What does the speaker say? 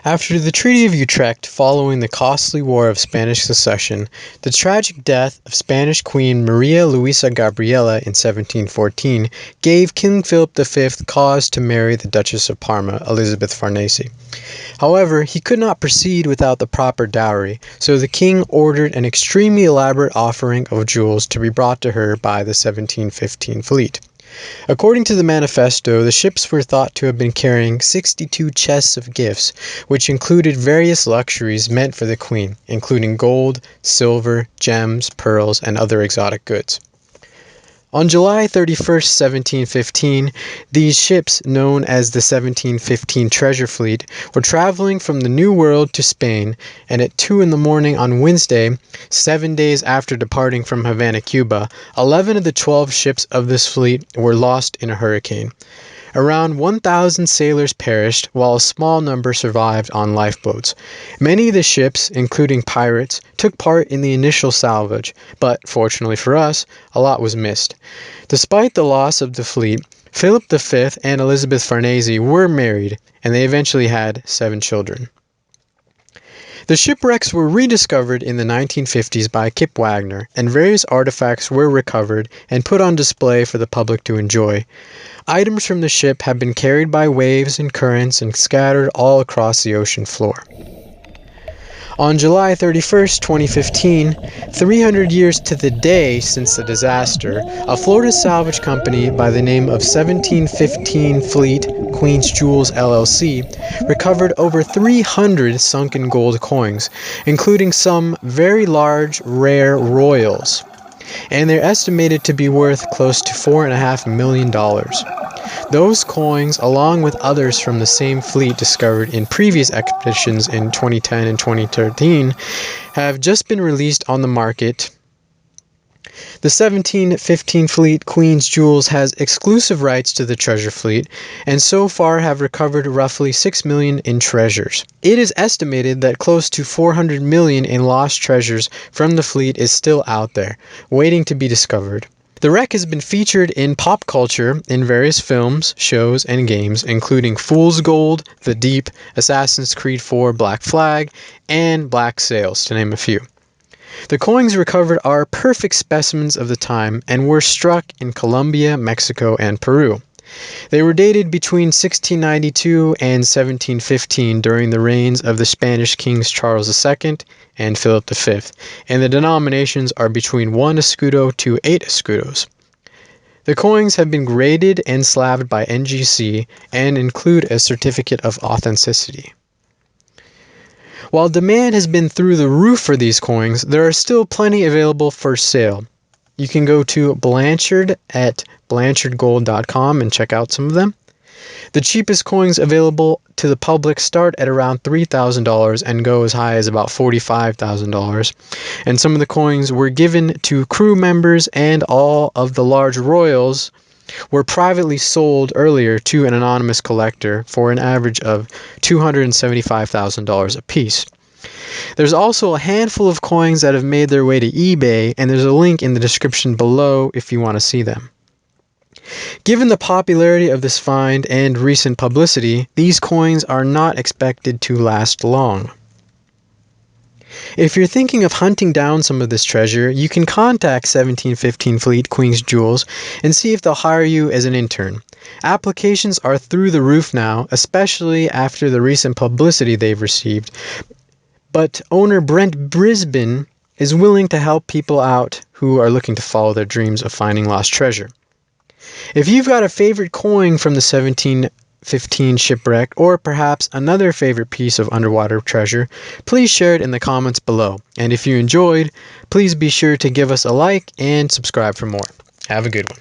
After the Treaty of Utrecht following the costly War of Spanish Succession, the tragic death of Spanish Queen Maria Luisa Gabriela in 1714 gave King Philip V cause to marry the Duchess of Parma, Elizabeth Farnese. However, he could not proceed without the proper dowry, so the king ordered an extremely elaborate offering of jewels to be brought to her by the 1715 fleet. According to the manifesto, the ships were thought to have been carrying 62 chests of gifts, which included various luxuries meant for the queen, including gold, silver, gems, pearls, and other exotic goods. On July 31st, 1715, these ships, known as the 1715 Treasure Fleet, were traveling from the New World to Spain, and at 2 in the morning on Wednesday, 7 days after departing from Havana, Cuba, 11 of the 12 ships of this fleet were lost in a hurricane. Around 1,000 sailors perished, while a small number survived on lifeboats. Many of the ships, including pirates, took part in the initial salvage, but, fortunately for us, a lot was missed. Despite the loss of the fleet, Philip V and Elizabeth Farnese were married, and they eventually had 7 children. The shipwrecks were rediscovered in the 1950s by Kip Wagner, and various artifacts were recovered and put on display for the public to enjoy. Items from the ship have been carried by waves and currents and scattered all across the ocean floor. On July 31st, 2015, 300 years to the day since the disaster, a Florida salvage company by the name of 1715 Fleet Queen's Jewels LLC recovered over 300 sunken gold coins, including some very large, rare royals, and they're estimated to be worth close to $4.5 million. Those coins, along with others from the same fleet discovered in previous expeditions in 2010 and 2013, have just been released on the market. The 1715 Fleet Queen's Jewels has exclusive rights to the treasure fleet, and so far have recovered roughly $6 million in treasures. It is estimated that close to $400 million in lost treasures from the fleet is still out there, waiting to be discovered. The wreck has been featured in pop culture in various films, shows, and games, including Fool's Gold, The Deep, Assassin's Creed 4 Black Flag, and Black Sails, to name a few. The coins recovered are perfect specimens of the time and were struck in Colombia, Mexico, and Peru. They were dated between 1692 and 1715 during the reigns of the Spanish kings Charles II and Philip V, and the denominations are between 1 escudo to 8 escudos. The coins have been graded and slabbed by NGC and include a certificate of authenticity. While demand has been through the roof for these coins, there are still plenty available for sale. You can go to Blanchard at blanchardgold.com and check out some of them. The cheapest coins available to the public start at around $3,000 and go as high as about $45,000. And some of the coins were given to crew members, and all of the large royals were privately sold earlier to an anonymous collector for an average of $275,000 apiece. There's also a handful of coins that have made their way to eBay, and there's a link in the description below if you want to see them. Given the popularity of this find and recent publicity, these coins are not expected to last long. If you're thinking of hunting down some of this treasure, you can contact 1715 Fleet Queen's Jewels and see if they'll hire you as an intern. Applications are through the roof now, especially after the recent publicity they've received. But owner Brent Brisbane is willing to help people out who are looking to follow their dreams of finding lost treasure. If you've got a favorite coin from the 1715 shipwreck, or perhaps another favorite piece of underwater treasure, please share it in the comments below. And if you enjoyed, please be sure to give us a like and subscribe for more. Have a good one.